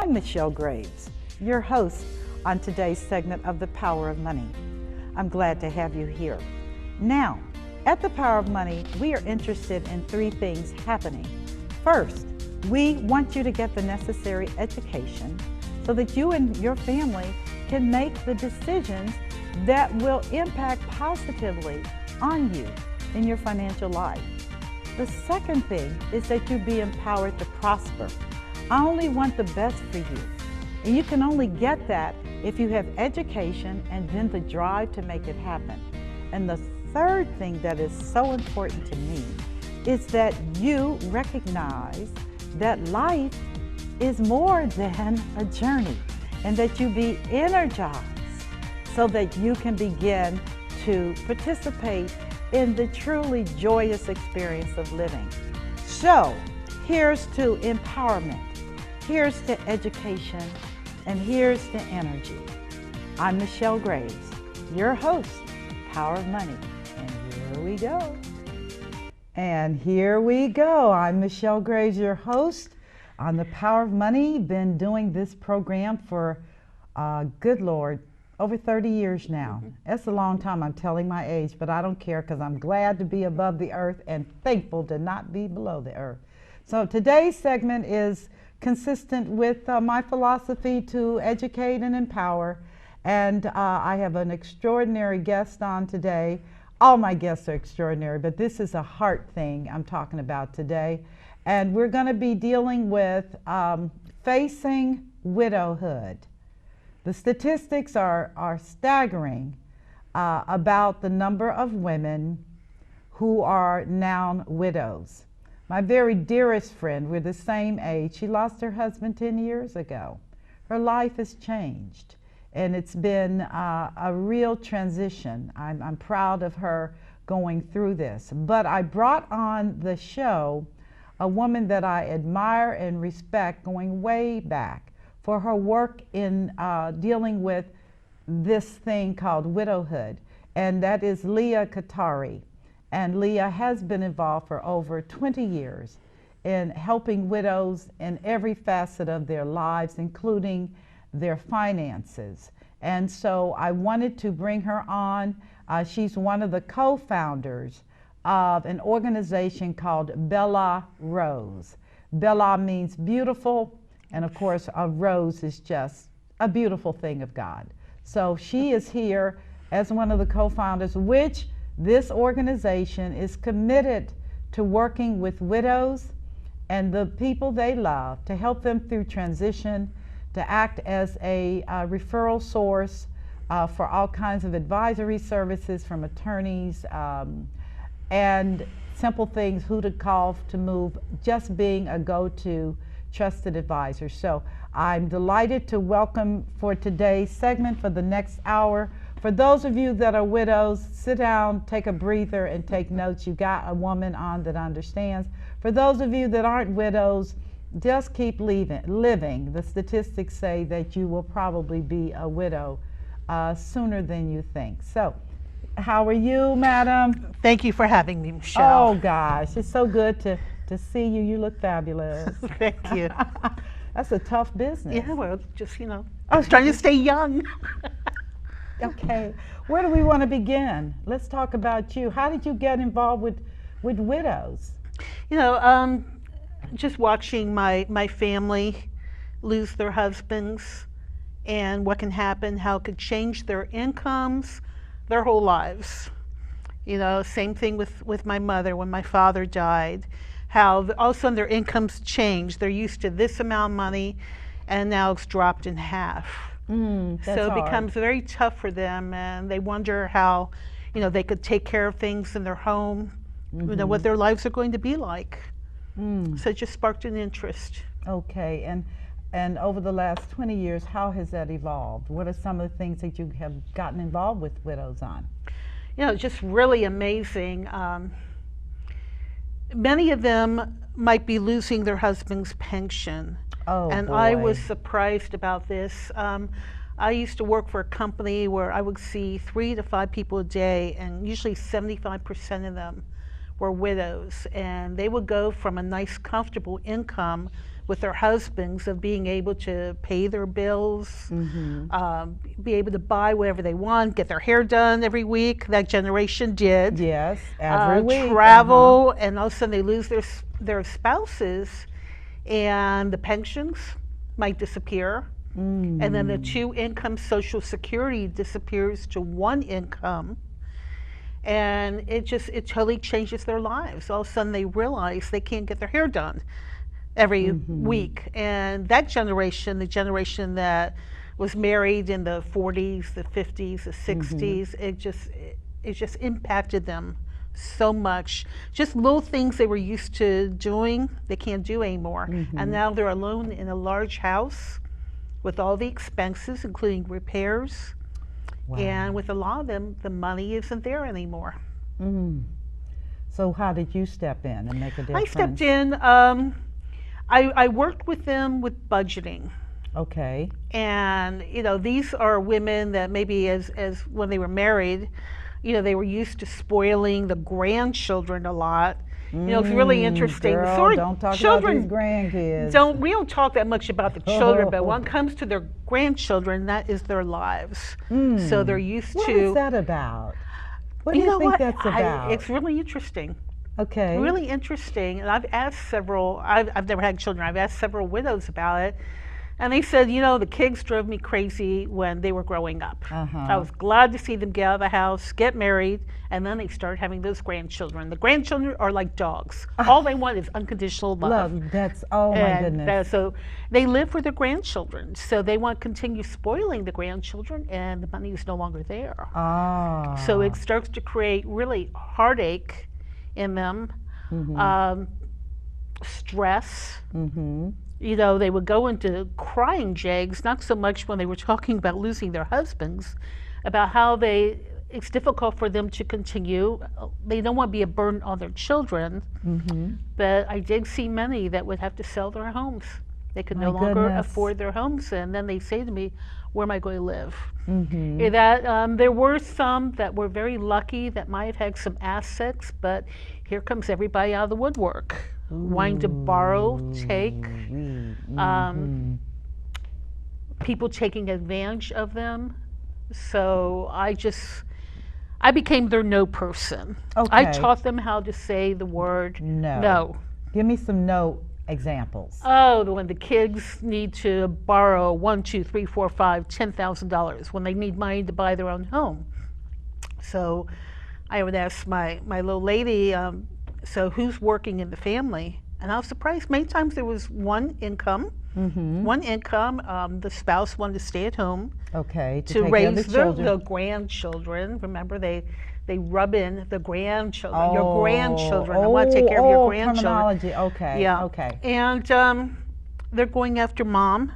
I'm Michelle Graves, your host on today's segment of The Power of Money. I'm glad to have you here. Now, at The Power of Money, we are interested in three things happening. First, we want you to get the necessary education so that you and your family can make the decisions that will impact positively on you in your financial life. The second thing is that you be empowered to prosper. I only want the best for you. And you can only get that if you have education and then the drive to make it happen. And the third thing that is so important to me is that you recognize that life is more than a journey and that you be energized so that you can begin to participate in the truly joyous experience of living. So, here's to empowerment, here's to education, and here's to energy. I'm Michelle Graves, your host, Power of Money, and here we go. And here we go. I'm Michelle Graves, your host on The Power of Money. Been doing this program for, good Lord, over 30 years now. That's a long time. I'm telling my age, but I don't care because I'm glad to be above the earth and thankful to not be below the earth. So today's segment is consistent with my philosophy to educate and empower. And I have an extraordinary guest on today. All my guests are extraordinary, but this is a heart thing I'm talking about today. And we're going to be dealing with facing widowhood. The statistics are staggering about the number of women who are now widows. My very dearest friend, we're the same age, she lost her husband 10 years ago. Her life has changed. And it's been a real transition. I'm proud of her going through this. But I brought on the show a woman that I admire and respect going way back for her work in dealing with this thing called widowhood. And that is Leau Kitare. And Leau has been involved for over 20 years in helping widows in every facet of their lives, including their finances. And so I wanted to bring her on. She's one of the co-founders of an organization called Bella Rose. Bella means beautiful, and of course a rose is just a beautiful thing of God. So she is here as one of the co-founders, which this organization is committed to working with widows and the people they love to help them through transition, to act as a referral source for all kinds of advisory services from attorneys and simple things, who to call to move, just being a go-to trusted advisor. So I'm delighted to welcome for today's segment for the next hour. For those of you that are widows, sit down, take a breather, and take notes. You got a woman on that understands. For those of you that aren't widows, just keep living. The statistics say that you will probably be a widow sooner than you think. So, how are you, madam? Thank you for having me, Michelle. Oh, gosh, it's so good to see you. You look fabulous. Thank you. That's a tough business. Yeah, well, just, I was trying to stay young. Okay, where do we want to begin? Let's talk about you. How did you get involved with widows? Just watching my family lose their husbands and what can happen, how it could change their incomes, their whole lives. Same thing with my mother when my father died, how all of a sudden their incomes changed. They're used to this amount of money and now it's dropped in half. So it becomes very tough for them, and they wonder how, they could take care of things in their home, what their lives are going to be like. So it just sparked an interest. Okay, and over the last 20 years, how has that evolved? What are some of the things that you have gotten involved with widows on? Just really amazing. Many of them might be losing their husband's pension. Oh, and boy. I was surprised about this. I used to work for a company where I would see 3 to 5 people a day, and usually 75% of them were widows, and they would go from a nice, comfortable income with their husbands of being able to pay their bills, be able to buy whatever they want, get their hair done every week. That generation did. Yes, every week. Travel, and all of a sudden they lose their spouses, and the pensions might disappear. And then the 2-income Social Security disappears to 1 income. And it totally changes their lives. All of a sudden they realize they can't get their hair done every week. And that generation, the generation that was married in the 40s, the 50s, the 60s, it just impacted them so much. Just little things they were used to doing, they can't do anymore. And now they're alone in a large house with all the expenses, including repairs. Wow. And with a lot of them, the money isn't there anymore. So how did you step in and make a difference? I stepped in. I worked with them with budgeting. Okay. And these are women that maybe as when they were married, they were used to spoiling the grandchildren a lot. It's really interesting. Girl, Sort of don't talk children about these grandkids. We don't talk that much about the children, but when it comes to their grandchildren, that is their lives. So they're used to. What is that about? What do you think that's about? It's really interesting. Okay. Really interesting. And I've asked several. I've never had children. I've asked several widows about it. And they said, the kids drove me crazy when they were growing up. I was glad to see them get out of the house, get married, and then they started having those grandchildren. The grandchildren are like dogs. All they want is unconditional love. My goodness. So they live for their grandchildren. So they want to continue spoiling the grandchildren, and the money is no longer there. So it starts to create really heartache in them, stress. They would go into crying jags, not so much when they were talking about losing their husbands, about how it's difficult for them to continue. They don't want to be a burden on their children, but I did see many that would have to sell their homes. They could no longer afford their homes, and then they say to me, where am I going to live? There were some that were very lucky that might have had some assets, but here comes everybody out of the woodwork, wanting to borrow, take, people taking advantage of them. So I became their no person. I taught them how to say the word no. Give me some no examples. When the kids need to borrow $1, $2, $3, $4, $5, $10,000 when they need money to buy their own home. So I would ask my little lady, so who's working in the family? And I was surprised. Many times there was one income. The spouse wanted to stay at home. To raise the grandchildren. Remember, they rub in the grandchildren. Your grandchildren. I want to take care of your grandchildren. Terminology. And they're going after mom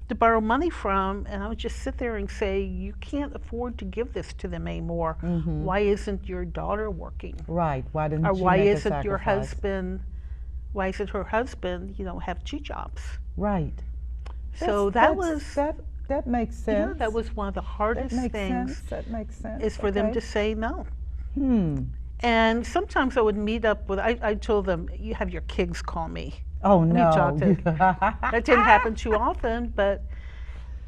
to borrow money from, and I would just sit there and say, you can't afford to give this to them anymore. Why isn't your daughter working? Right. Why didn't or you why make a isn't sacrifice? your husband? Why isn't her husband? Have 2 jobs. Right. So that makes sense. That was one of the hardest things. That makes sense. Is for them to say no. And sometimes I would meet up with. I told them, you have your kids call me. Oh no. That didn't happen too often, but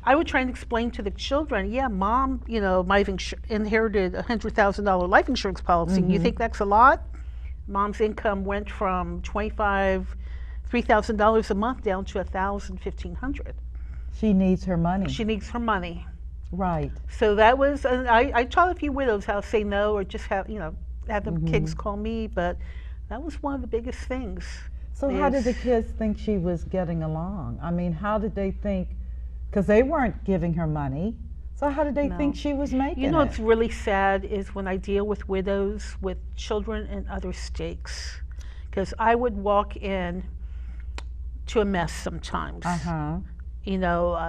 I would try and explain to the children, mom, might have inherited a $100,000 life insurance policy. You think that's a lot? Mom's income went from $3,000 a month down to $1,000, $1,500. She needs her money. She needs her money. Right. So that was, and I taught a few widows how to say no, or just have the kids call me, but that was one of the biggest things. So how did the kids think she was getting along? I mean, how did they think, because they weren't giving her money, so how did they think she was making it? What's really sad is when I deal with widows with children in other states, because I would walk in to a mess sometimes.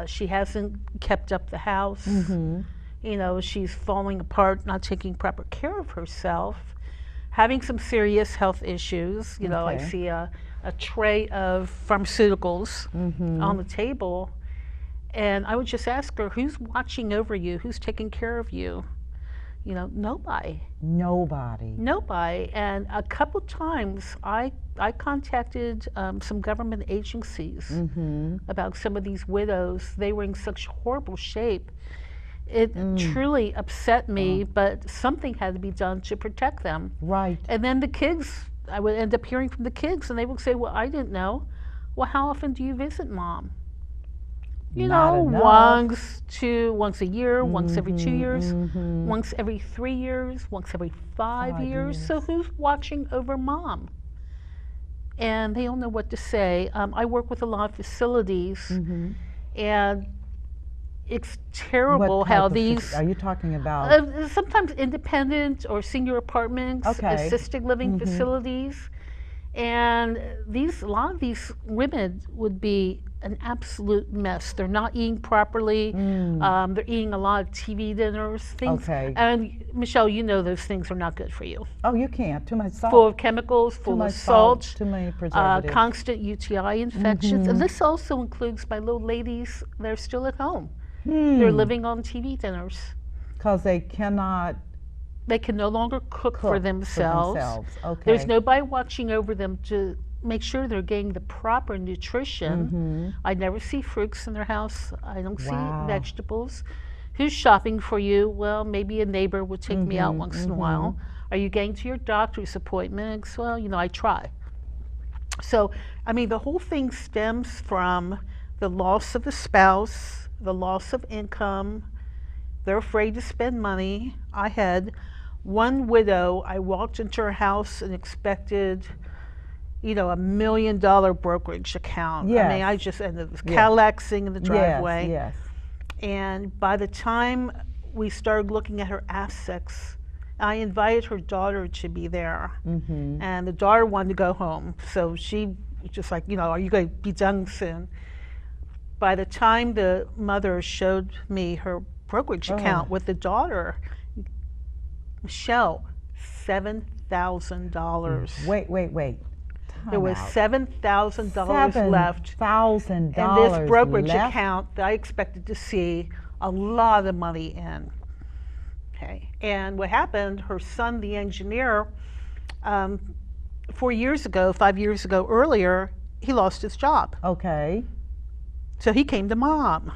She hasn't kept up the house. She's falling apart, not taking proper care of herself, having some serious health issues. I see a tray of pharmaceuticals on the table, and I would just ask her, who's watching over you? Who's taking care of you? Nobody. Nobody. Nobody. And a couple times I contacted some government agencies about some of these widows. They were in such horrible shape. It truly upset me, but something had to be done to protect them. Right. And then the kids, I would end up hearing from the kids, and they would say, well, I didn't know. Well, how often do you visit Mom? Not enough. Once a year, once every 2 years, once every 3 years, once every 5 years. So who's watching over Mom? And they don't know what to say. I work with a lot of facilities, and it's terrible how these... Are you talking about? Sometimes independent or senior apartments, assisted living facilities. And a lot of these women would be an absolute mess. They're not eating properly. They're eating a lot of TV dinners. Things. And Michelle, you know those things are not good for you. Oh, you can't. Too much salt. Full of chemicals, full of salt. Too many preservatives. Constant UTI infections. And this also includes my little ladies that are still at home. They're living on TV dinners. Because they cannot... They can no longer cook for themselves. Okay. There's nobody watching over them to make sure they're getting the proper nutrition. I never see fruits in their house. I don't see vegetables. Who's shopping for you? Well, maybe a neighbor will take me out once in a while. Are you getting to your doctor's appointments? Well, I try. So, the whole thing stems from the loss of the spouse, the loss of income. They're afraid to spend money. I had one widow, I walked into her house and expected, $1 million brokerage account. Yes. I just ended up Cadillac sitting in the driveway. Yes. And by the time we started looking at her assets, I invited her daughter to be there. And the daughter wanted to go home. So she was just like, are you going to be done soon? By the time the mother showed me her brokerage account with the daughter, Michelle, $7,000. Wait. There was $7,000 left. $7,000 in this brokerage account that I expected to see a lot of money in. Okay. And what happened, her son, the engineer, 5 years ago earlier, he lost his job. Okay. So he came to Mom.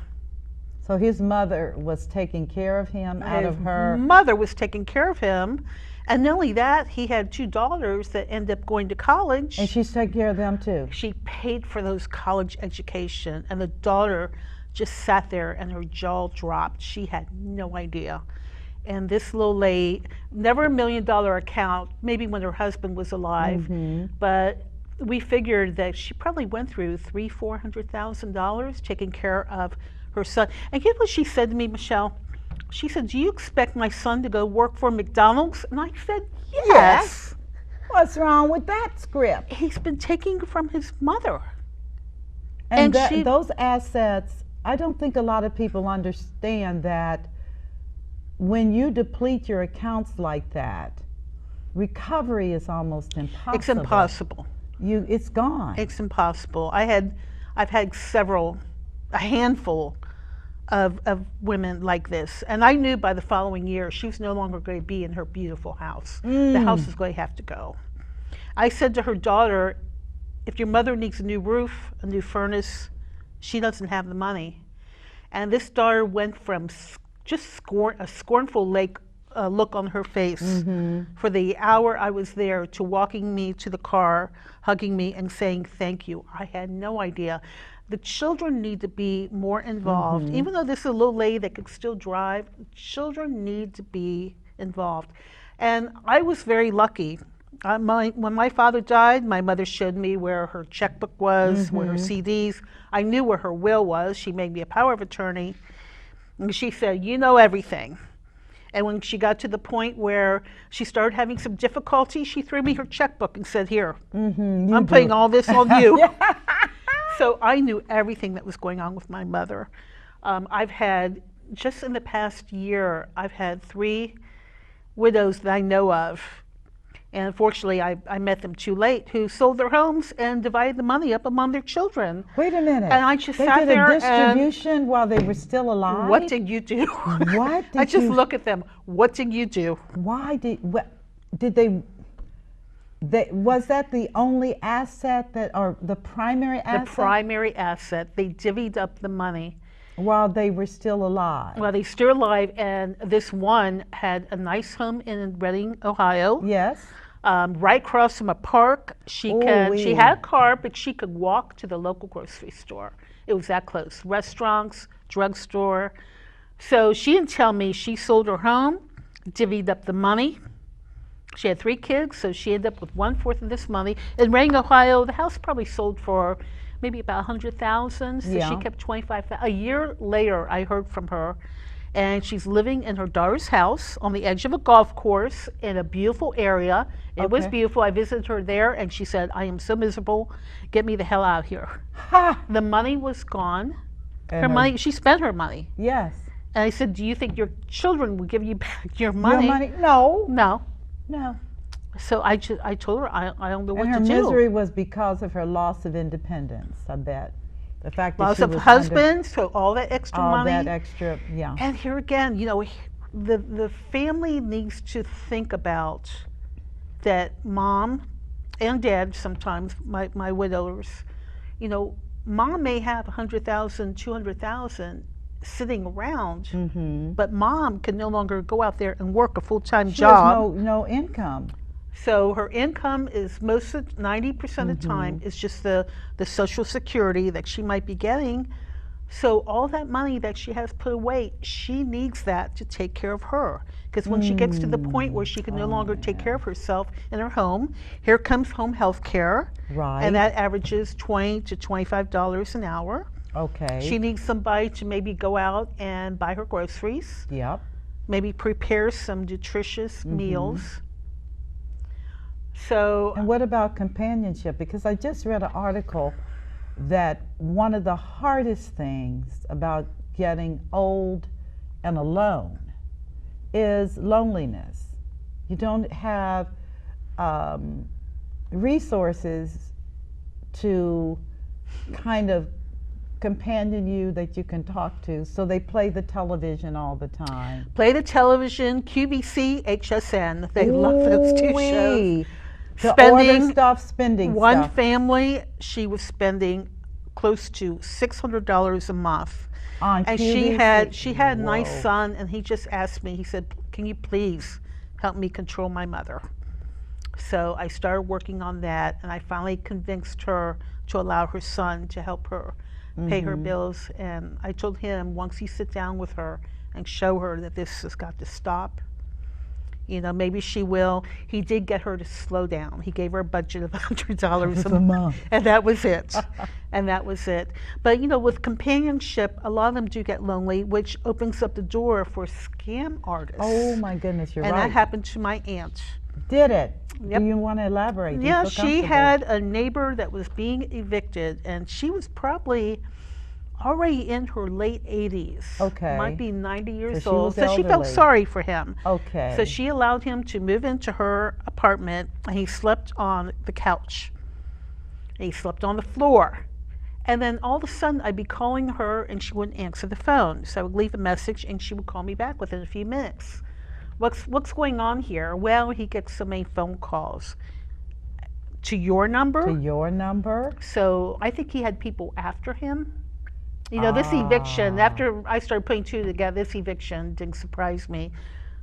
So his mother was taking care of him out of her... His mother was taking care of him. And not only that, he had 2 daughters that ended up going to college. And she's taking care of them too? She paid for those college education. And the daughter just sat there and her jaw dropped. She had no idea. And this little lady, never $1 million account, maybe when her husband was alive, but we figured that she probably went through $300,000-$400,000 taking care of her son. And guess what she said to me, Michelle? She said, do you expect my son to go work for McDonald's? And I said, yes. What's wrong with that script? He's been taking from his mother. And those assets, I don't think a lot of people understand that when you deplete your accounts like that, recovery is almost impossible. It's impossible. It's gone. It's impossible. I've had a handful of women like this, and I knew by the following year she was no longer going to be in her beautiful house. The house is going to have to go. I said to her daughter, if your mother needs a new roof, a new furnace, she doesn't have the money. And this daughter went from just a scornful look on her face for the hour I was there to walking me to the car, hugging me and saying thank you. I had no idea. The children need to be more involved. Even though this is a little lady that could still drive, children need to be involved. And I was very lucky. When my father died, my mother showed me where her checkbook was, where her CDs. I knew where her will was. She made me a power of attorney. And she said, you know everything. And when she got to the point where she started having some difficulty, she threw me her checkbook and said, here, I'm putting all this on you. So I knew everything that was going on with my mother. I've had, just in the past year, I've had 3 widows that I know of. and unfortunately I met them too late, who sold their homes and divided the money up among their children. Wait a minute. And I just they sat did there a distribution while they were still alive? and what did you do? What did I just you- look at them. What did you do? Why did they was that the only asset or the primary asset? The primary asset. They divvied up the money while they were still alive. while they still alive, and this one had a nice home in Reading, Ohio. Yes. Right across from a park. She Ooh-wee. had a car, but she could walk to the local grocery store. It was that close. Restaurants, drugstore. So she didn't tell me she sold her home, divvied up the money. She had 3 kids, so she ended up with 1/4 of this money. In Reading, Ohio, the house probably sold for maybe about $100,000. So Yeah. she kept $25,000. A year later, I heard from her, and she's living in her daughter's house on the edge of a golf course in a beautiful area. It was Okay. beautiful. I visited her there, and she said, "I am so miserable. Get me the hell out of here." Ha! The money was gone. And She spent her money. Yes. And I said, "Do you think your children will give you back your money?" Your money? No. No. No. So I told her I don't know what And her to do. misery was because of her loss of independence, I bet. The fact that Loss she of was husband, so all that extra all money. that extra, yeah. And here again, the family needs to think about that mom and dad, sometimes my widowers, mom may have 100,000, 200,000 sitting around, but mom can no longer go out there and work a full-time She job. has no income. So her income is 90% of the time is just the Social Security that she might be getting. So all that money that she has put away, she needs that to take care of her. Because when she gets to the point where she can no longer take care of herself in her home, here comes home health care. Right. And that averages $20 to $25 an hour. Okay. She needs somebody to maybe go out and buy her groceries, Yep. maybe prepare some nutritious meals. So And what about companionship? Because I just read an article that one of the hardest things about getting old and alone is loneliness. You don't have resources to kind of companion you that you can talk to, so they play the television all the time. play the television, QVC, HSN. They love those 2 shows. Ooh-wee. To Spending order stuff, spending One stuff. family, she was spending close to $600 a month. On And QVC. she had a nice Whoa. son, and he just asked me, he said, "Can you please help me control my mother?" So I started working on that, and I finally convinced her to allow her son to help her pay her bills. And I told him, once you sit down with her and show her that this has got to stop, maybe she will. He did get her to slow down. He gave her a budget of $100 a month. And that was it. And that was it. But, with companionship, a lot of them do get lonely, which opens up the door for scam artists. Oh my goodness, you're And right. that happened to my aunt. Did it? Yep. Do you want to elaborate? Do you Yeah, feel she comfortable? had a neighbor that was being evicted, and she was probably already in her late 80s. Okay. Might be 90 years she old. was So she felt elderly. sorry for him. Okay. So she allowed him to move into her apartment, and he slept on the couch. And he slept on the floor. And then all of a sudden, I'd be calling her, and she wouldn't answer the phone. So I would leave a message, and she would call me back within a few minutes. What's going on here? Well, he gets so many phone calls. To your number? To your number? So I think he had people after him. This eviction, after I started putting 2 together, this eviction didn't surprise me.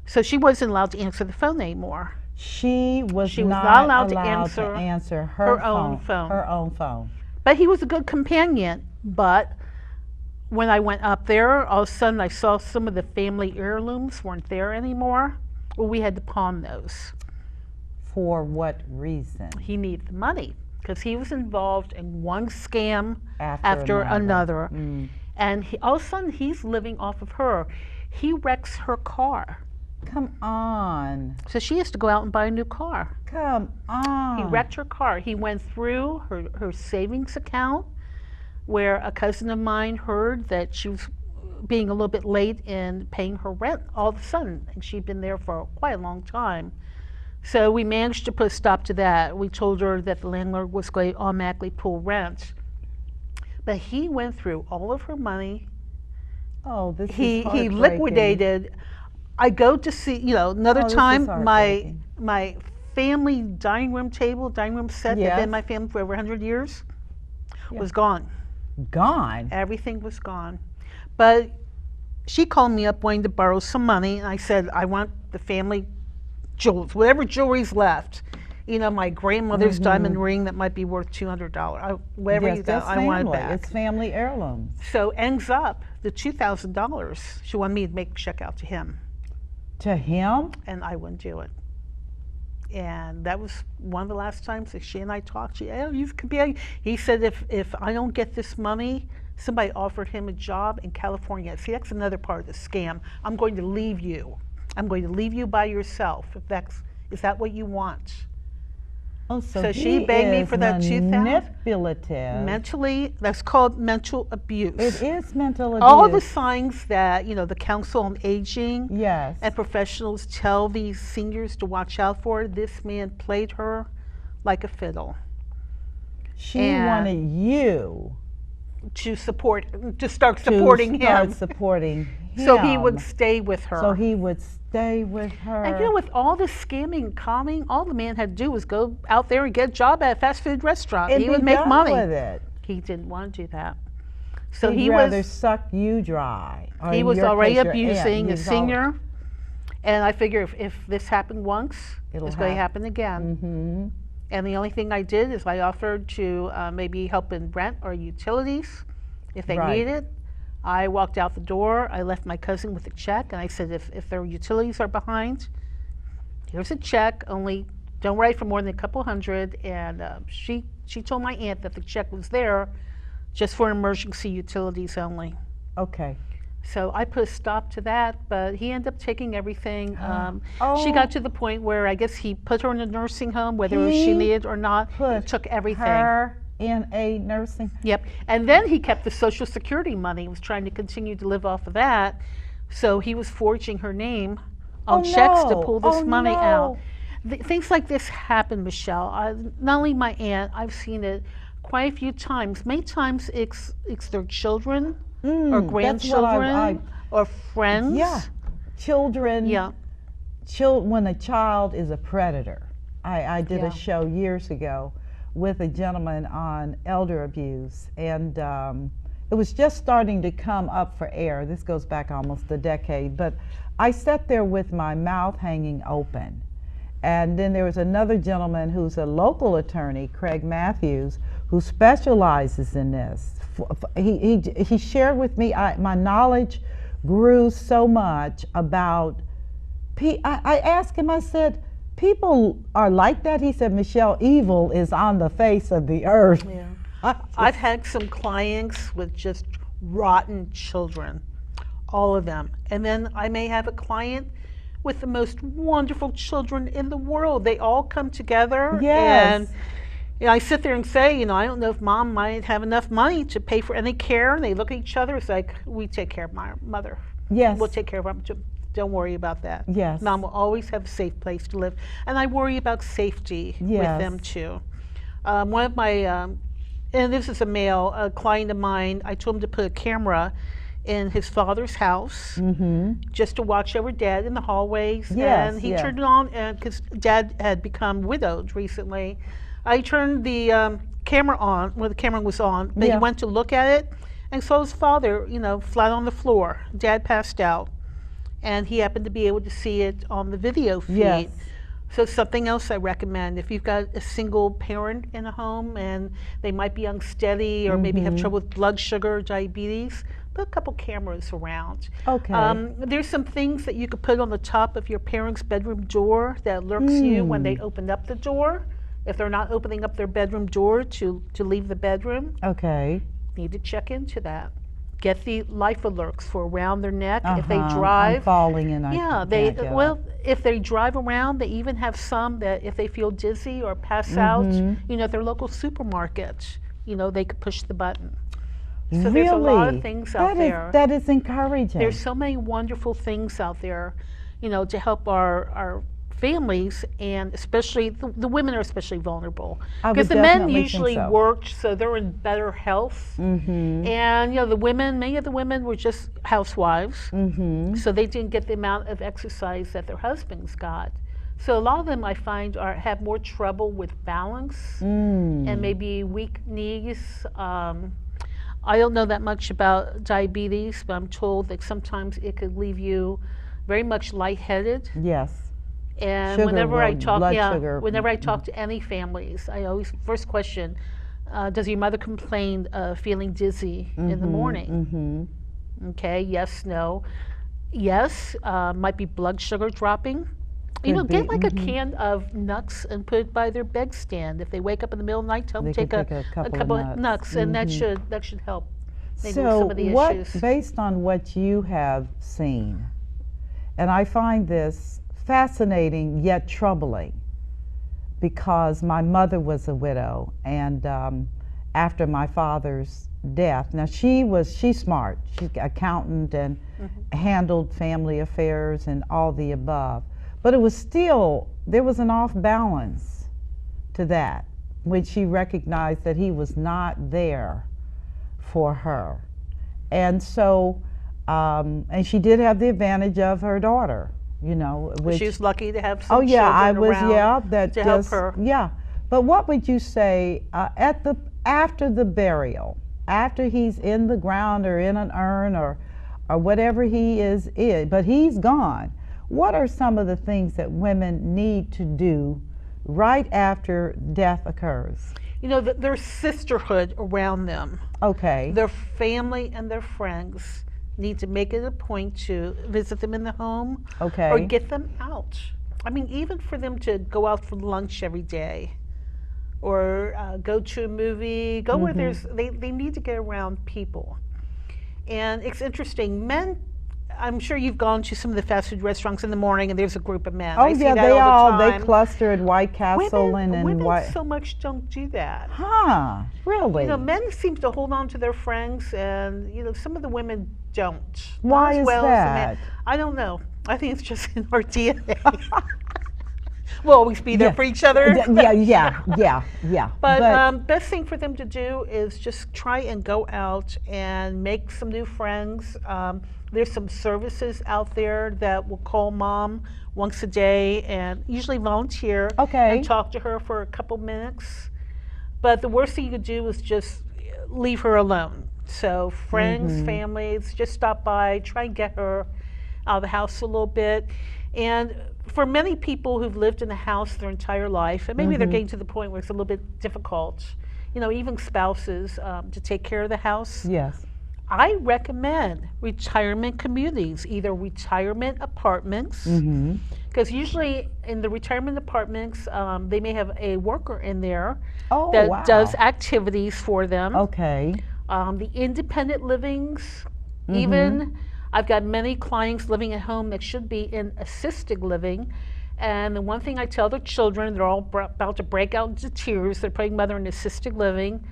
So she wasn't allowed to answer the phone anymore. She was not allowed to answer her own phone. Her own phone. But he was a good companion. But when I went up there, all of a sudden I saw some of the family heirlooms weren't there anymore. Well, we had to pawn those. For what reason? He needed the money because he was involved in one scam After another. Mm. And all of a sudden he's living off of her. He wrecks her car. Come on. So she has to go out and buy a new car. Come on. He wrecked her car. He went through her savings account, where a cousin of mine heard that she was being a little bit late in paying her rent all of a sudden, and she'd been there for quite a long time. So we managed to put a stop to that. We told her that the landlord was going to automatically pull rent. But he went through all of her money. Oh, this is He heartbreaking. liquidated. I go to see, another Oh, this is time, heartbreaking. my family dining room set that had been Yes. in my family for over 100 years Yeah. was gone. Gone. Everything was gone. But she called me up wanting to borrow some money, and I said, I want the family jewels, whatever jewelry's left. My grandmother's diamond ring that might be worth $200. Whatever Yes, you got, that's I want it family. back. It's family heirlooms. So ends up the $2,000. She wanted me to make a check out to him, To him? and I wouldn't do it. And that was one of the last times that she and I talked. He said, if I don't get this money, somebody offered him a job in California. See, that's another part of the scam. I'm going to leave you. I'm going to leave you by yourself. Is that what you want? Oh, So she begged me for that $2,000. manipulative. Mentally, that's called mental abuse. It is mental abuse. All the signs that, the Council on Aging Yes. and professionals tell these seniors to watch out for, this man played her like a fiddle. She and- wanted you To start supporting to start him. supporting him. So he would stay with her. So he would stay with her. And with all this scamming and conning, all the man had to do was go out there and get a job at a fast food restaurant. And He be would make done money. with it. He didn't want to do that. So He'd he rather was suck you dry. Or he in was your already case, your aunt. abusing a He's senior. And I figure if this happened once, It'll it's going to happen again. Mm-hmm. And the only thing I did is I offered to maybe help in rent or utilities if they Right. needed. I walked out the door. I left my cousin with a check, and I said, if their utilities are behind, here's a check. Only don't write for more than a couple hundred. And she told my aunt that the check was there just for emergency utilities only. Okay. So I put a stop to that, but he ended up taking everything. Oh. She got to the point where I guess he put her in a nursing home, whether He she needed or not. He Put took everything. her in a nursing. Yep. And then he kept the Social Security money, was trying to continue to live off of that. So he was forging her name on Oh, checks to no. pull this Oh, money no. out. Things like this happen, Michelle. Not only my aunt, I've seen it quite a few times. Many times it's their children or That's what grandchildren or friends. Yeah. Children. Yeah. When a child is a predator. I did Yeah. a show years ago with a gentleman on elder abuse, and it was just starting to come up for air. This goes back almost a decade, but I sat there with my mouth hanging open. And then there was another gentleman who's a local attorney, Craig Matthews, who specializes in this. He shared with me, my knowledge grew so much about, I asked him, I said, people are like that? He said, Michelle, evil is on the face of the earth. Yeah. I've had some clients with just rotten children, all of them. And then I may have a client with the most wonderful children in the world. They all come together. Yes. And I sit there and say, I don't know if mom might have enough money to pay for any care. And they look at each other. It's like, we take care of my mother. Yes. We'll take care of her. Don't worry about that. Yes. Mom will always have a safe place to live. And I worry about safety with Yes. them too. One of my, and this is a male, a client of mine, I told him to put a camera in his father's house just to watch over dad in the hallways. Yes, And he yeah. turned it on because dad had become widowed recently. I turned the camera on when the camera was on, but Yeah. he went to look at it and saw his father, flat on the floor. Dad passed out. And he happened to be able to see it on the video feed. Yes. So something else I recommend, if you've got a single parent in a home and they might be unsteady or maybe have trouble with blood sugar, diabetes, put a couple cameras around. Okay. There's some things that you could put on the top of your parents' bedroom door that alerts you when they open up the door. If they're not opening up their bedroom door to leave the bedroom, Okay. need to check into that. Get the life alerts for around their neck. If they I'm drive, falling and I yeah, can't get up. if they drive around, they even have some that if they feel dizzy or pass out, at their local supermarket, they could push the button. So there's a lot of things out there. That is encouraging. There's so many wonderful things out there, to help our families, and especially the women are especially vulnerable I would because the men definitely think usually so. worked, so they're in better health. And the women, many of the women were just housewives, so they didn't get the amount of exercise that their husbands got. So a lot of them I find have more trouble with balance and maybe weak knees. I don't know that much about diabetes, but I'm told that sometimes it could leave you very much lightheaded. Yes. And Sugar whenever I will- talk, blood sugar. whenever I talk to any families, I always first question, does your mother complain of feeling dizzy in the morning? Okay, yes, no. Yes, might be blood sugar dropping. Could Get be, like a can of nuts and put it by their bedstand. If they wake up in the middle of the night, tell them They to could take take a couple of of nuts. and that should help maybe with So some of the what, issues. based on what you have seen, and I find this fascinating yet troubling, because my mother was a widow, and after my father's death, now she's smart, she's an accountant and handled family affairs and all the above, but it was still, there was an off balance to that when she recognized that he was not there for her. And so, and she did have the advantage of her daughter, which, She was lucky to have some oh yeah, I children was, around yeah, that to help just, her. yeah. But what would you say after the burial, after he's in the ground or in an urn or whatever he is, but he's gone? What are some of the things that women need to do right after death occurs? Their sisterhood around them. Okay. Their family and their friends need to make it a point to visit them in the home Okay. or get them out. I mean, even for them to go out for lunch every day or go to a movie, go where they need to get around people. And it's interesting, men, I'm sure you've gone to some of the fast food restaurants in the morning and there's a group of men. Oh I see yeah, that all the they time. cluster at White Castle Women and White. so much don't do that. Huh? Really? Men seem to hold on to their friends, and some of the women don't. Why Not as is well as the that? men. I don't know. I think it's just in our DNA. We'll always be there for each other. Yeah. But best thing for them to do is just try and go out and make some new friends. There's some services out there that will call mom once a day and usually volunteer and talk to her for a couple minutes. But the worst thing you could do is just leave her alone. So friends, families, just stop by, try and get her out of the house a little bit. And for many people who've lived in the house their entire life, and maybe they're getting to the point where it's a little bit difficult, even spouses, to take care of the house. Yes. I recommend retirement communities, either retirement apartments, because usually in the retirement apartments, they may have a worker in there that does activities for them. Okay. The independent livings, even, I've got many clients living at home that should be in assisted living. And the one thing I tell their children, they're all about to break out into tears, they're putting mother in assisted living.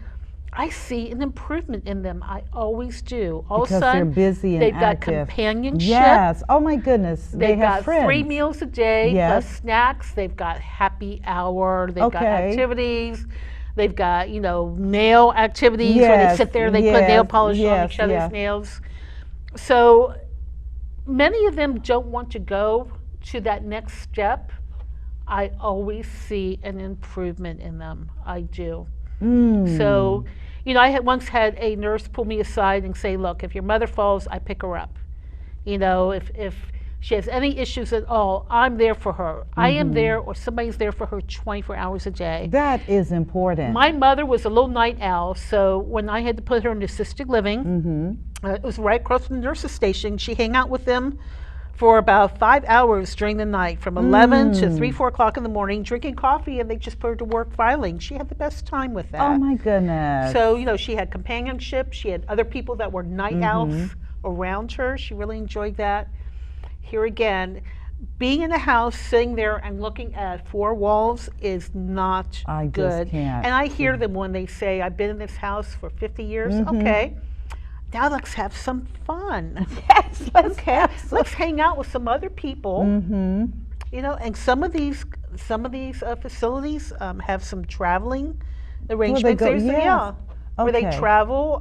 I see an improvement in them. I always do. All Because of a sudden, they're busy and they've active. got companionship. Yes. Oh my goodness. They've have got friends. 3 meals a day, Yes. plus snacks. They've got happy hour. They've got activities. They've got, nail activities where they sit there, they put nail polish on each other's nails. So many of them don't want to go to that next step. I always see an improvement in them. I do. So, I once had a nurse pull me aside and say, look, if your mother falls, I pick her up. If she has any issues at all, I'm there for her. I am there, or somebody's there for her 24 hours a day. That is important. My mother was a little night owl, so when I had to put her in assisted living, it was right across from the nurse's station. She hung out with them for about 5 hours during the night, from 11 to 3, 4 o'clock in the morning, drinking coffee, and they just put her to work filing. She had the best time with that. Oh my goodness. So, she had companionship. She had other people that were night owls around her. She really enjoyed that. Here again, being in a house, sitting there and looking at 4 walls is not good. Just can't. And I hear them when they say, I've been in this house for 50 years. Okay. Now let's have some fun. Yes, let's Let's hang out with some other people You know, and some of these facilities have some traveling arrangements. go? There's Yes. where they Okay. travel.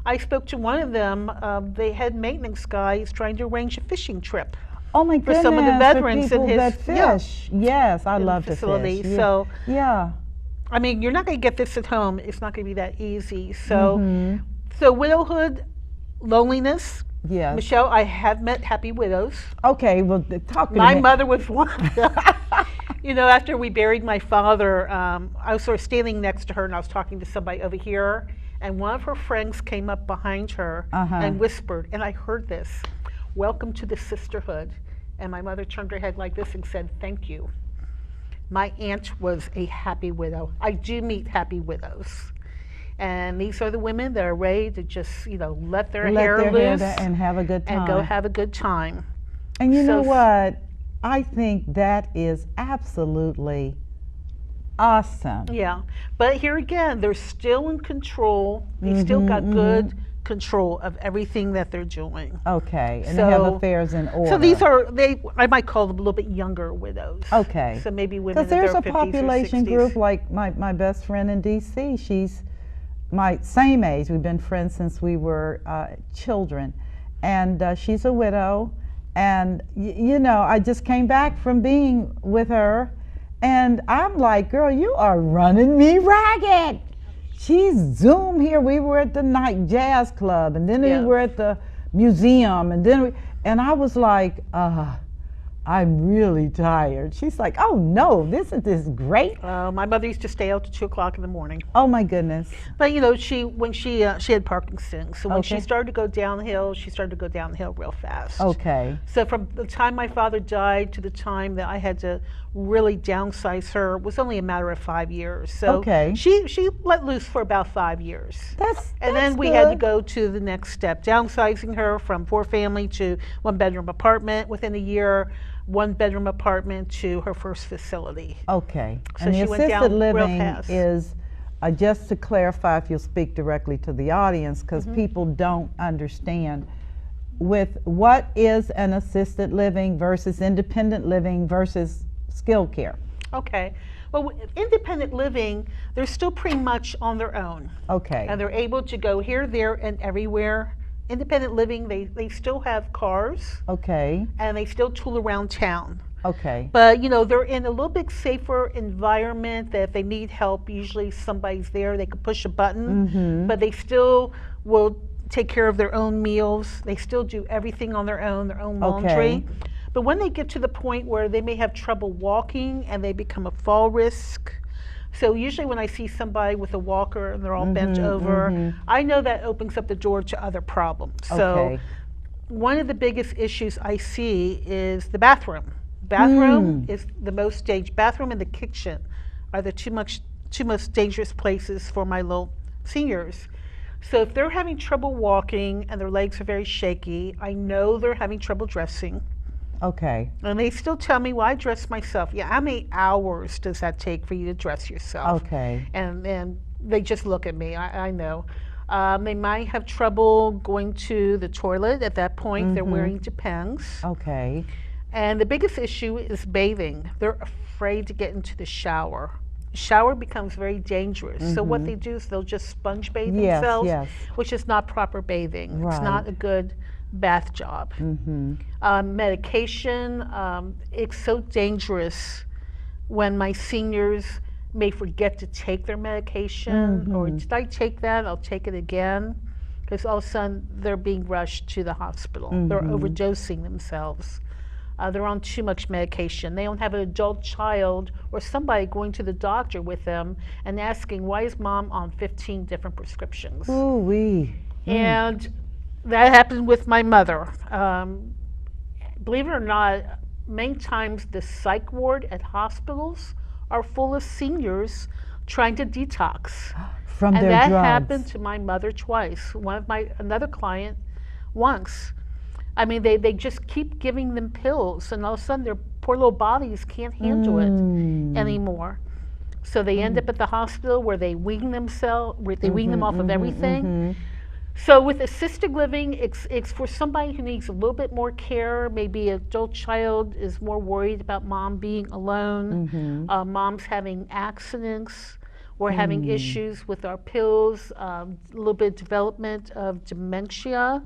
I spoke to one of them. They had maintenance guys trying to arrange a fishing trip Oh my for some of the goodness, for veterans in people his that fish. Yes, I in the love to facility. fish. Yeah. So Yeah. I mean, you're not going to get this at home. It's not going to be that easy. So, Mm-hmm. so widowhood, loneliness. Yes. Michelle, I have met happy widows. Okay, well, talk to My me. mother was one of them. You know, after we buried my father, I was sort of standing next to her and I was talking to somebody over here, and one of her friends came up behind her and whispered, and I heard this, "Welcome to the sisterhood." And my mother turned her head like this and said, "Thank you." My aunt was a happy widow. I do meet happy widows. And these are the women that are ready to just, let their hair loose and have a good time. and go have a good time. And you know So- what? I think that is absolutely awesome. Yeah, but here again, they're still in control. They still got good control of everything that they're doing. Okay, and they have So- affairs in order. So I might call them a little bit younger widows. Okay. So maybe women Because in there's their a 50s population or 60s. group like my best friend in D.C. She's my same age. We've been friends since we were children, and she's a widow. And I just came back from being with her, and I'm like, girl, you are running me ragged. She's Zoom here. We were at the night jazz club, and then Yeah. we were at the museum, and I was like, I'm really tired. She's like, oh no, this is great. My mother used to stay out to 2 o'clock in the morning. Oh my goodness. But she had Parkinson's, so when she Okay. started to go downhill, she started to go downhill real fast. Okay. So from the time my father died to the time that I had to really downsize her was only a matter of 5 years. So Okay. she let loose for about 5 years. And then we had to go to the next step, downsizing her from 4-family to 1-bedroom apartment. Within a year, 1-bedroom apartment to her first facility. Okay. So And she the went assisted down real living fast. is, just to clarify, if you'll speak directly to the audience, because people don't understand, with what is an assisted living versus independent living versus skilled care? Okay. Well, independent living, they're still pretty much on their own. Okay. And they're able to go here, there, and everywhere. Independent living, they still have cars, Okay. and they still tool around town. Okay. But, they're in a little bit safer environment that if they need help, usually somebody's there, they can push a button. But they still will take care of their own meals. They still do everything on their own laundry. Okay. But when they get to the point where they may have trouble walking and they become a fall risk, so usually when I see somebody with a walker and they're all bent over, I know that opens up the door to other problems. So Okay. one of the biggest issues I see is the bathroom. Bathroom is the most dangerous. Bathroom and the kitchen are the two most dangerous places for my little seniors. So if they're having trouble walking and their legs are very shaky, I know they're having trouble dressing. Okay. And they still tell me, well, I dress myself. Yeah, how many hours does that take for you to dress yourself? Okay. And they just look at me. I know. They might have trouble going to the toilet. At that point, they're wearing Depends. Okay. And the biggest issue is bathing. They're afraid to get into the shower. Shower becomes very dangerous. So what they do is they'll just sponge bathe Yes, themselves, yes. which is not proper bathing. It's Right. not a good bath job. Medication, it's so dangerous when my seniors may forget to take their medication, or did I take that? I'll take it again. Because all of a sudden they're being rushed to the hospital. They're overdosing themselves. They're on too much medication. They don't have an adult child or somebody going to the doctor with them and asking, why is mom on 15 different prescriptions? Ooh wee. And that happened with my mother. Believe it or not, many times the psych ward at hospitals are full of seniors trying to detox. From And their that drugs. happened to my mother twice. Another client once. I mean, they just keep giving them pills, and all of a sudden their poor little bodies can't handle it anymore. So they end up at the hospital where they wean themselves, where they wean them off of everything. So with assisted living, it's for somebody who needs a little bit more care. Maybe an adult child is more worried about mom being alone. Mom's having accidents. We're having issues with our pills. A little bit of development of dementia.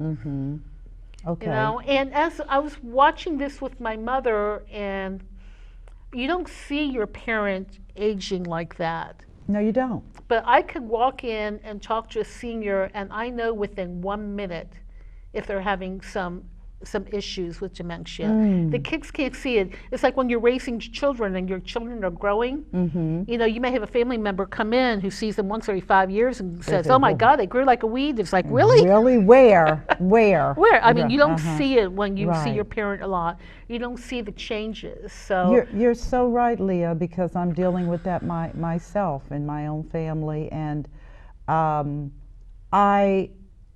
Okay. You know, and as I was watching this with my mother, and you don't see your parent aging like that. No, you don't. But I could walk in and talk to a senior, and I know within 1 minute if they're having some issues with dementia. The kids can't see it. It's like when you're raising children and your children are growing. You know, you may have a family member come in who sees them once every 5 years and says, "Oh my God, they grew like a weed." It's like, really? Really? Where? Where? Where? I mean, you don't see it when you see your parent a lot. You don't see the changes. So you're so right, Leah, because I'm dealing with that myself in my own family, and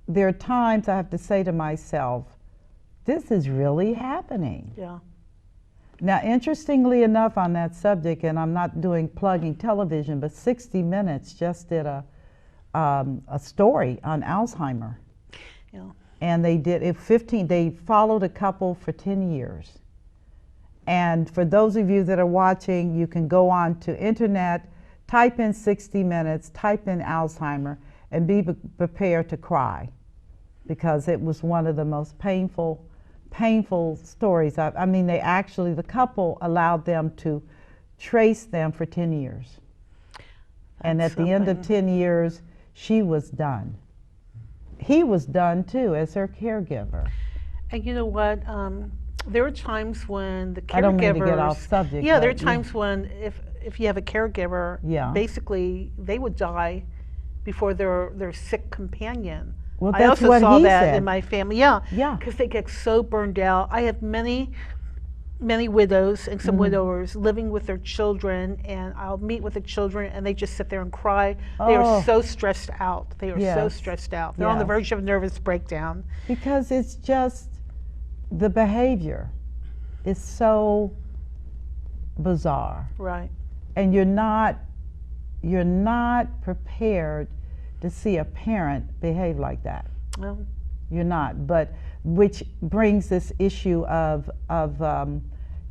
there are times I have to say to myself, this is really happening. Yeah. Now, interestingly enough, on that subject, and I'm not plugging television, but 60 Minutes just did a story on Alzheimer. Yeah. And they did they followed a couple for 10 years. And for those of you that are watching, you can go on to internet, type in 60 Minutes, type in Alzheimer, and be prepared to cry, because it was one of the most painful stories. I mean, the couple allowed them to trace them for 10 years. And at the end of 10 years, she was done. He was done too, as her caregiver. And you know what? There are times when the caregivers... I don't mean to get off subject. Yeah, there are times when if you have a caregiver, basically they would die before their sick companion. Well, I that's also what saw he that said. in my family. Yeah, Yeah. because they get so burned out. I have many widows and some widowers living with their children, and I'll meet with the children and they just sit there and cry. They are so stressed out. They are so stressed out. They're on the verge of a nervous breakdown. Because it's just, the behavior is so bizarre. Right. And you're not prepared to see a parent behave like that. Well, You're not, but which brings this issue of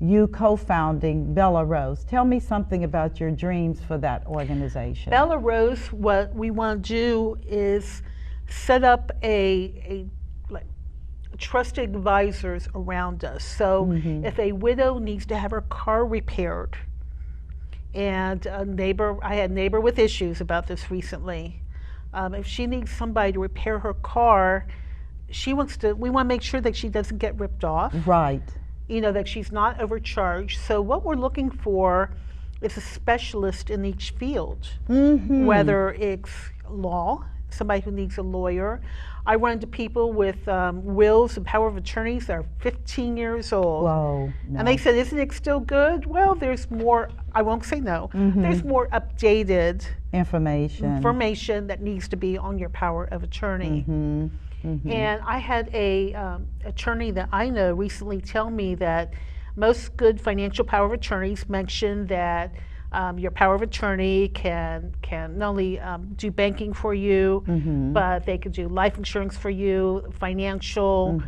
you co-founding Bella Rose. Tell me something about your dreams for that organization. Bella Rose, what we want to do is set up a trusted advisors around us. So if a widow needs to have her car repaired, and I had a neighbor with issues about this recently. If she needs somebody to repair her car, we want to make sure that she doesn't get ripped off. Right. You know, that she's not overcharged. So what we're looking for is a specialist in each field, whether it's law, somebody who needs a lawyer. I run into people with wills and power of attorneys that are 15 years old. Whoa, no. And they said, isn't it still good? Well, there's more, I won't say no, there's more updated information that needs to be on your power of attorney. And I had a attorney that I know recently tell me that most good financial power of attorneys mention that your power of attorney can not only do banking for you, but they could do life insurance for you, financial,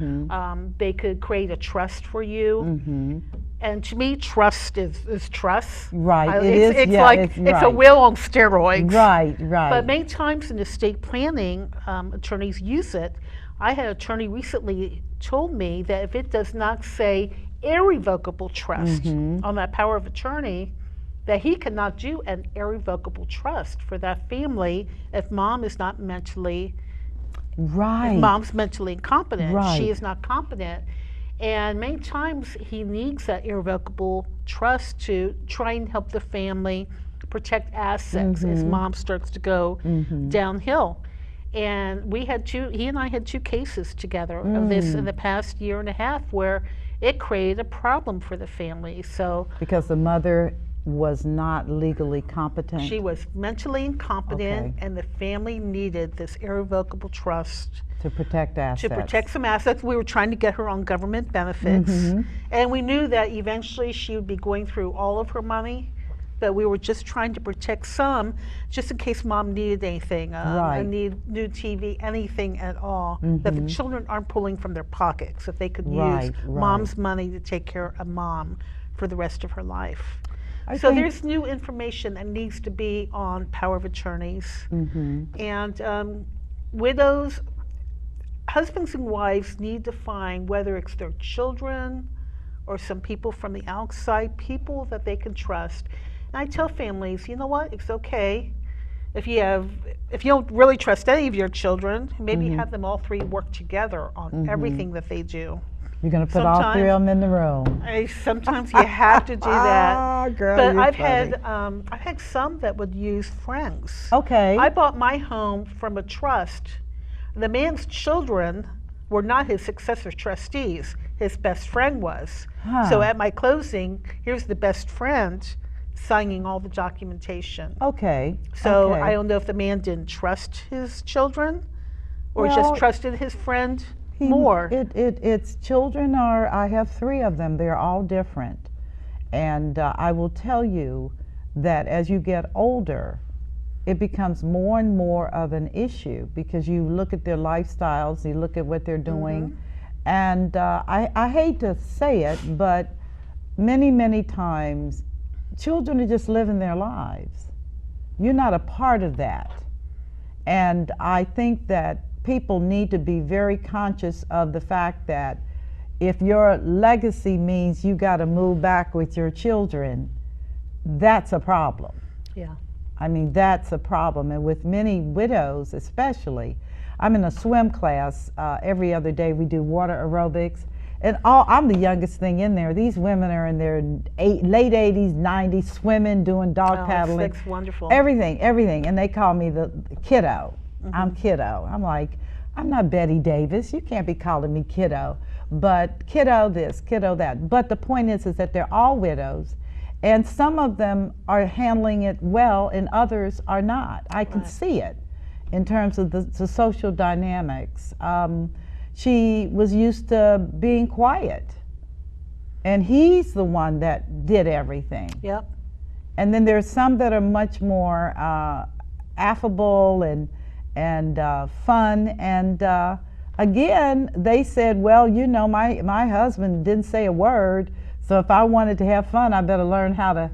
they could create a trust for you. And to me, trust is trust. Right, It's a will on steroids. Right. But many times in estate planning, attorneys use it. I had an attorney recently told me that if it does not say irrevocable trust on that power of attorney, that he cannot do an irrevocable trust for that family if mom is not mentally, if mom's mentally incompetent. She is not competent. And many times he needs that irrevocable trust to try and help the family protect assets as mom starts to go downhill. And he and I had two cases together of this in the past year and a half where it created a problem for the family. So because the mother was not legally competent. She was mentally incompetent, and the family needed this irrevocable trust to protect assets. To protect some assets. We were trying to get her on government benefits, and we knew that eventually she would be going through all of her money but we were just trying to protect some, just in case mom needed anything, Right. new TV, anything at all, that the children aren't pulling from their pockets, that they could use Right, right. mom's money to take care of mom for the rest of her life. I So think- there's new information that needs to be on power of attorneys. And widows, husbands and wives need to find, whether it's their children or some people from the outside, people that they can trust. And I tell families, you know what, it's okay if you don't really trust any of your children, maybe have them all three work together on everything that they do. You're going to put all three of them in the room. Sometimes you have to do that. Oh, girl, but you're I've funny. had some that would use friends. Okay. I bought my home from a trust. The man's children were not his successor trustees. His best friend was. Huh. So at my closing, here's the best friend signing all the documentation. Okay. So okay. I don't know if the man didn't trust his children or Well, just trusted his friend more. It's children are, I have three of them. They're all different. And I will tell you that as you get older, it becomes more and more of an issue because you look at their lifestyles, you look at what they're doing. And I hate to say it, but many times children are just living their lives. You're not a part of that. And I think that people need to be very conscious of the fact that if your legacy means you got to move back with your children, that's a problem. Yeah. I mean, that's a problem. And with many widows especially, I'm in a swim class every other day. We do water aerobics. And I'm the youngest thing in there. These women are in their late 80s, 90s, swimming, doing dog paddling. That's wonderful. Everything. And they call me the kiddo. I'm kiddo. I'm like, I'm not Betty Davis. You can't be calling me kiddo. But kiddo this, kiddo that. But the point is that they're all widows. And some of them are handling it well and others are not. I can see it in terms of the social dynamics. She was used to being quiet. And he's the one that did everything. Yep. And then there's some that are much more affable and fun. And again, they said, well, you know, my husband didn't say a word, so if I wanted to have fun, I better learn how to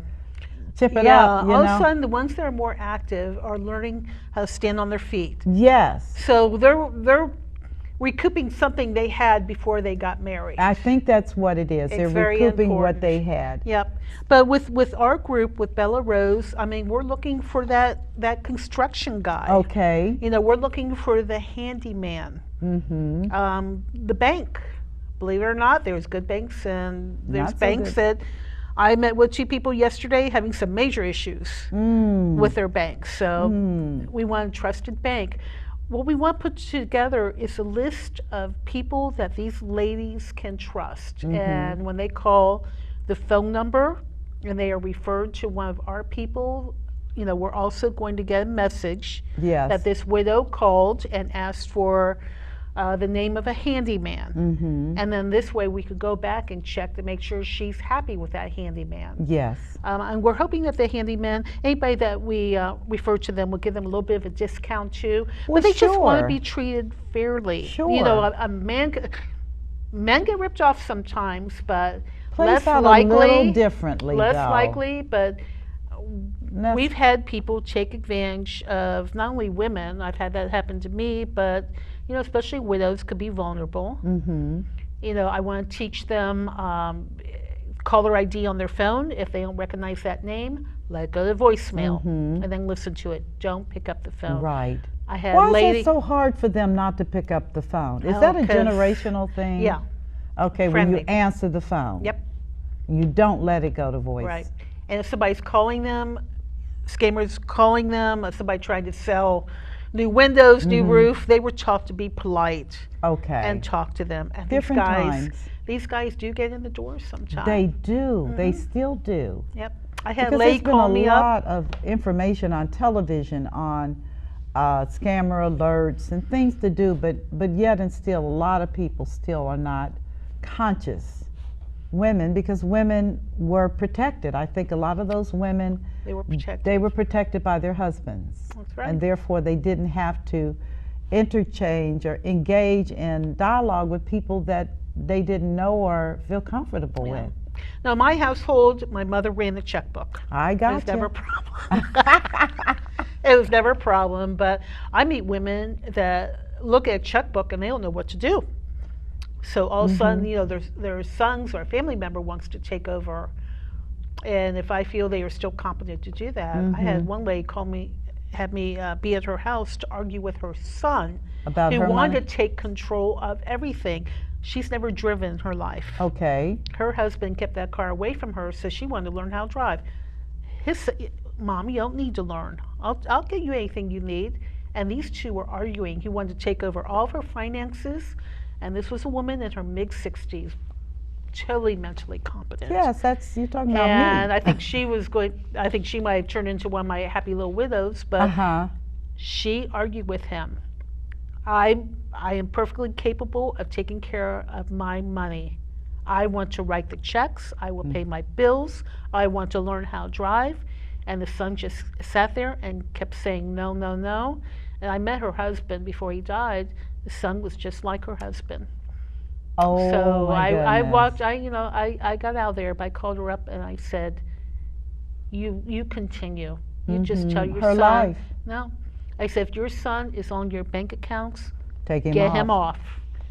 chip it up. You all know? of a sudden, the ones that are more active are learning how to stand on their feet. Yes. So they're recouping something they had before they got married. I think that's what it is. It's They're very recouping what important. they had. Yep. But with our group, with Bella Rose, I mean, we're looking for that construction guy. Okay. You know, we're looking for the handyman. The bank. Believe it or not, there's good banks and there's Not so banks good. that I met with two people yesterday having some major issues with their banks. So we want a trusted bank. What we want put together is a list of people that these ladies can trust. And when they call the phone number and they are referred to one of our people, you know, we're also going to get a message Yes. that this widow called and asked for the name of a handyman. And then this way we could go back and check to make sure she's happy with that handyman. Yes. And we're hoping that the handyman, anybody that we refer to them, will give them a little bit of a discount too. Well, But they just want to sure. be treated fairly. Sure. You know, men get ripped off sometimes, but Plays less out likely. a little differently, Less though. likely, but That's- we've had people take advantage of not only women. I've had that happen to me, but you know, especially widows could be vulnerable. You know, I want to teach them caller ID on their phone. If they don't recognize that name, let it go to voicemail and then listen to it. Don't pick up the phone. Right. I had Why a lady. is that so hard for them not to pick up the phone? Is Oh, that a 'cause- generational thing? Yeah. Okay, when you Friendly. answer the phone. Yep. You don't let it go to voice. Right. And if somebody's calling them, scammers calling them, or somebody trying to sell new windows, new roof, they were taught to be polite Okay. and talk to them. And Different these guys do get in the door sometimes. They do. They still do. Yep. I had a Because lady there's been call a me up. lot of information on television on scammer alerts and things to do, but yet and still, a lot of people still are not conscious women, because women were protected. I think a lot of those women, They were protected. they were protected by their husbands. That's right. And therefore they didn't have to interchange or engage in dialogue with people that they didn't know or feel comfortable Yeah. with. Now, my household, my mother ran the checkbook. I It got was never a you. problem. It was never a problem, but I meet women that look at a checkbook and they don't know what to do. So all of a sudden, you know, their sons or a family member wants to take over. And if I feel they are still competent to do that, I had one lady call me, had me be at her house to argue with her son, About who her wanted money? to take control of everything. She's never driven in her life. Okay. Her husband kept that car away from her, so she wanted to learn how to drive. Mom, you don't need to learn. I'll get you anything you need. And these two were arguing. He wanted to take over all of her finances, and this was a woman in her mid-60s, totally mentally competent. Yes, that's, you're talking about And me. I think she was going, I think she might have turned into one of my happy little widows, but Uh-huh. she argued with him. I am perfectly capable of taking care of my money. I want to write the checks. I will pay my bills. I want to learn how to drive. And the son just sat there and kept saying no, no, no. And I met her husband before he died. The son was just like her husband. Oh, So my I goodness. walked, I got out there, but I called her up and I said, you continue. You just tell your Her son. life. No. I said, if your son is on your bank accounts, Take him get off. him off.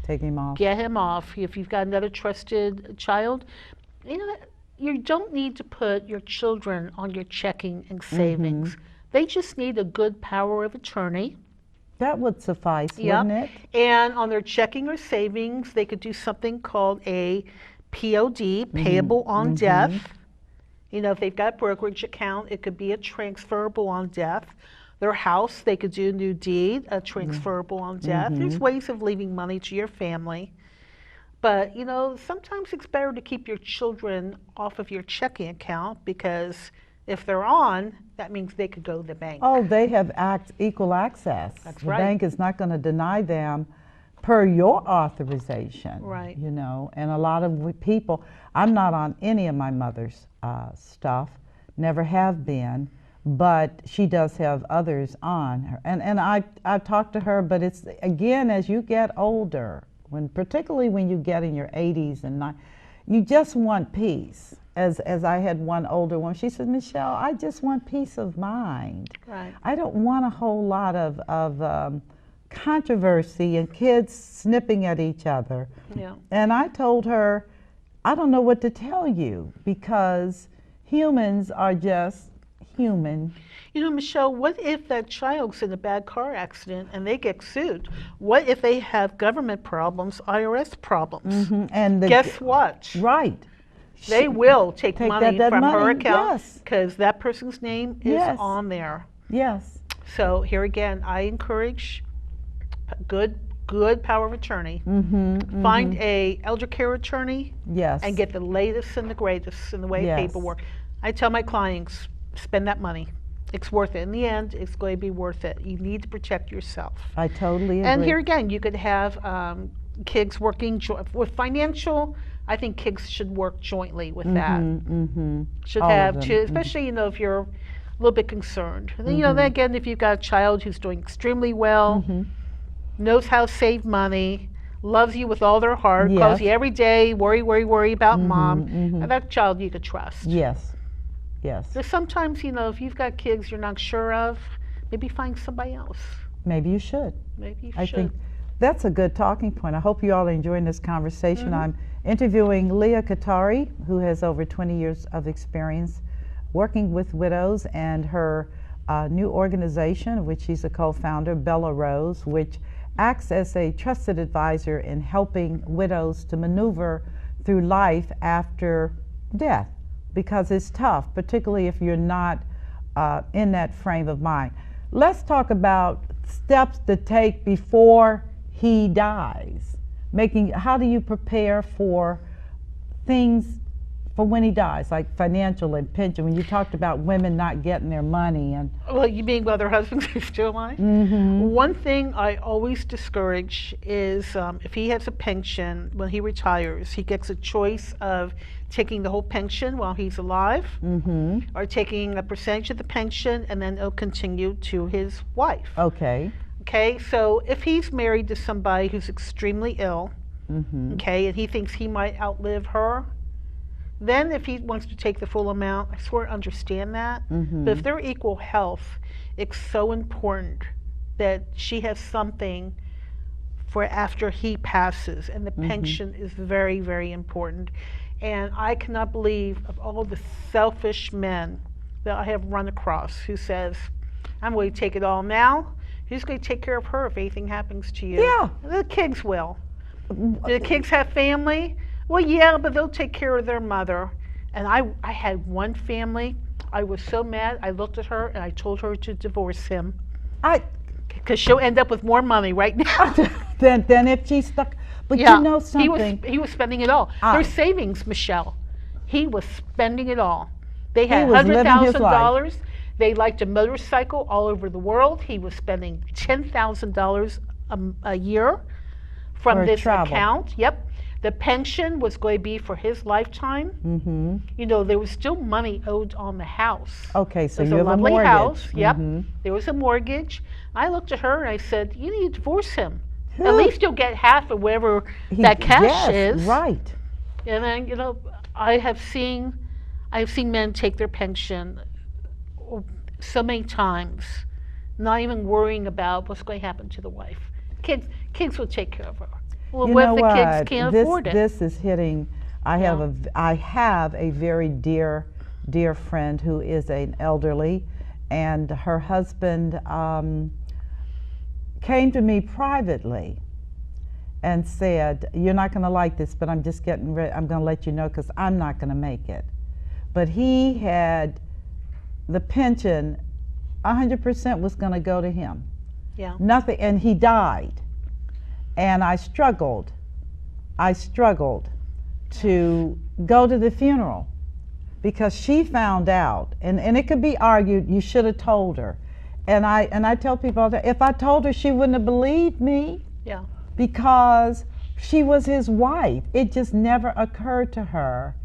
Take him off. Get him off. If you've got another trusted child, you know, you don't need to put your children on your checking and savings. They just need a good power of attorney. That would suffice, Yeah. wouldn't it? And on their checking or savings, they could do something called a POD, payable on death. You know, if they've got a brokerage account, it could be a transferable on death. Their house, they could do a new deed, a transferable on death. There's ways of leaving money to your family. But, you know, sometimes it's better to keep your children off of your checking account, because if they're on, that means they could go to the bank. Oh, they have equal access. That's the right. bank is not going to deny them per your authorization. Right. You know, and a lot of people, I'm not on any of my mother's stuff, never have been, but she does have others on her. And I've talked to her, but it's, again, as you get older, particularly when you get in your 80s and 90s, you just want peace. As I had one older one, she said, Michelle, I just want peace of mind. Right. I don't want a whole lot of controversy and kids snipping at each other. Yeah. And I told her, I don't know what to tell you, because humans are just human. You know, Michelle, what if that child's in a bad car accident and they get sued? What if they have government problems, IRS problems? And Guess what? Right. They will take money that from her money, account, yes. because that person's name is Yes. on there. Yes. So here again, I encourage good power of attorney. Find a elder care attorney Yes. and get the latest and the greatest in the way Yes. of paperwork. I tell my clients, spend that money. It's worth it. In the end, it's going to be worth it. You need to protect yourself. I totally agree. And here again, you could have kids working with financial. I think kids should work jointly with that. Should All of have them. two, especially, you know, if you're a little bit concerned. And then, you know, then again, if you've got a child who's doing extremely well, knows how to save money, loves you with all their heart, Yes. calls you every day, worry about mom, and that child you could trust. Yes. Yes. There's sometimes, you know, if you've got kids you're not sure of, maybe find somebody else. Maybe you should. Maybe you I should. think that's a good talking point. I hope you all are enjoying this conversation. I'm interviewing Leau Kitare, who has over 20 years of experience working with widows, and her new organization, which she's a co-founder, Bella Rose, which acts as a trusted advisor in helping widows to maneuver through life after death, because it's tough, particularly if you're not in that frame of mind. Let's talk about steps to take before he dies. How do you prepare for things for when he dies, like financial and pension, when you talked about women not getting their money and... Well, you mean while their husbands are still alive? One thing I always discourage is if he has a pension, when he retires, he gets a choice of taking the whole pension while he's alive, or taking a percentage of the pension and then it'll continue to his wife. Okay. Okay, so if he's married to somebody who's extremely ill, okay, and he thinks he might outlive her, then if he wants to take the full amount, I sort of understand that. But if they're equal health, it's so important that she has something for after he passes, and the pension is very, very important. And I cannot believe of all the selfish men that I have run across who says, I'm going to take it all now. Who's going to take care of her if anything happens to you? Yeah. The kids will. Do the kids have family? Well, yeah, but they'll take care of their mother. And I had one family, I was so mad, I looked at her and I told her to divorce him. Because she'll end up with more money right now. than if she's stuck. But yeah, you know something? He was spending it all. Their savings, Michelle. He was spending it all. They had $100,000. They liked a motorcycle all over the world. He was spending $10,000 a year from this account. Yep. The pension was going to be for his lifetime. You know, there was still money owed on the house. Okay, so you have a mortgage. lovely house. Yep. There was a mortgage. I looked at her and I said, you need to divorce him. At least you'll get half of whatever that cash is. Right. And then, you know, I have seen men take their pension so many times, not even worrying about what's going to happen to the wife. Kids will take care of her. Well, what if the kids can't afford it? This is hitting. I have a very dear friend who is an elderly, and her husband came to me privately and said, "You're not going to like this, but I'm just getting ready. I'm going to let you know because I'm not going to make it." But he had the pension, 100% was going to go to him. Yeah. Nothing, and he died. And I struggled to go to the funeral because she found out, and it could be argued, you should have told her. And I tell people that if I told her, she wouldn't have believed me. Yeah. Because she was his wife. It just never occurred to her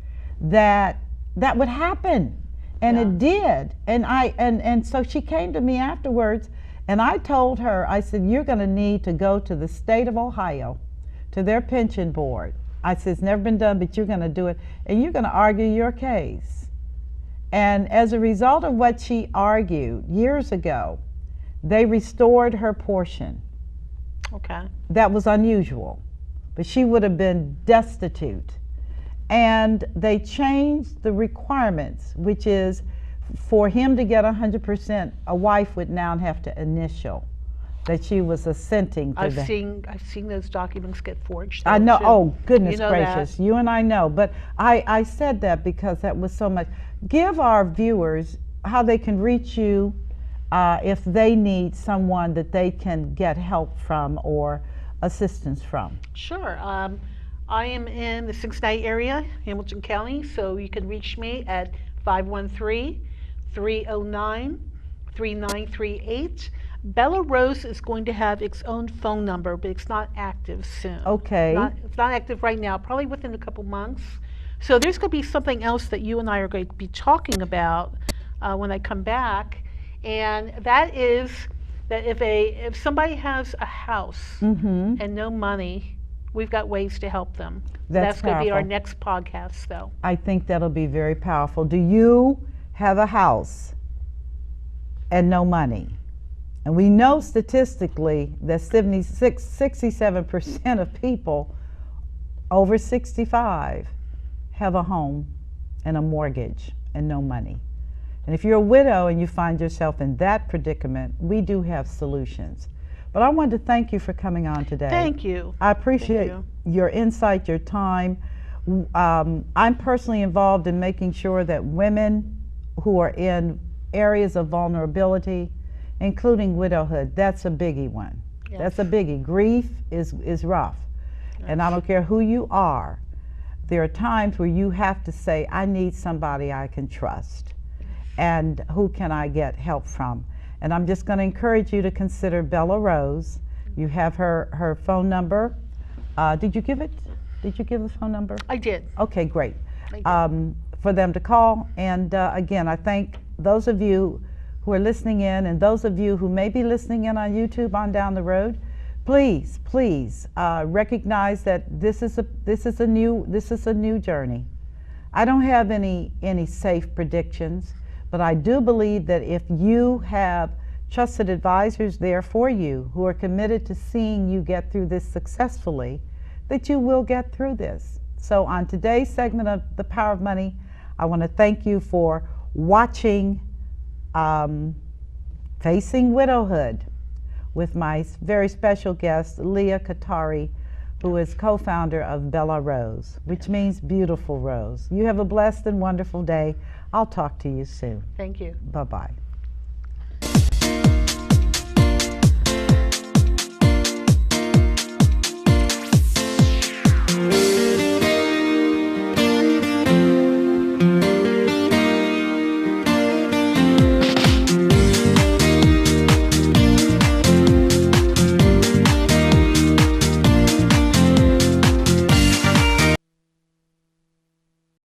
that that would happen. And it did. And so she came to me afterwards, and I told her, I said, you're going to need to go to the state of Ohio, to their pension board. I said, it's never been done, but you're going to do it, and you're going to argue your case. And as a result of what she argued years ago, they restored her portion. Okay. That was unusual, but she would have been destitute. And they changed the requirements, which is for him to get 100%, a wife would now have to initial that she was assenting to I've seen those documents get forged. I know. Too. Oh, goodness you know gracious. That. You and I know. But I said that because that was so much. Give our viewers how they can reach you if they need someone that they can get help from or assistance from. Sure. I am in the Cincinnati area, Hamilton County, so you can reach me at 513-309-3938. Bella Rose is going to have its own phone number, but it's not active soon. Okay. It's not active right now, probably within a couple months. So there's going to be something else that you and I are going to be talking about when I come back, and that is that if somebody has a house and no money, we've got ways to help them. That's going to be our next podcast, though. I think that'll be very powerful. Do you have a house and no money? And we know statistically that 67% of people over 65 have a home and a mortgage and no money. And if you're a widow and you find yourself in that predicament, we do have solutions. But I wanted to thank you for coming on today. Thank you. I appreciate your insight, your time. I'm personally involved in making sure that women who are in areas of vulnerability, including widowhood, that's a biggie one. Yes. That's a biggie. Grief is rough. Yes. And I don't care who you are. there are times where you have to say, I need somebody I can trust, and who can I get help from? And I'm just going to encourage you to consider Bella Rose. You have her phone number. Did you give it? Did you give the phone number? I did. Okay, great. I did. For them to call. And again, I thank those of you who are listening in, and those of you who may be listening in on YouTube on down the road. Please, please recognize that this is a new journey. I don't have any safe predictions, but I do believe that if you have trusted advisors there for you who are committed to seeing you get through this successfully, that you will get through this. So on today's segment of The Power of Money, I want to thank you for watching Facing Widowhood with my very special guest, Leau Kitare, who is co-founder of Bella Rose, which means beautiful rose. You have a blessed and wonderful day. I'll talk to you soon. Thank you. Bye-bye.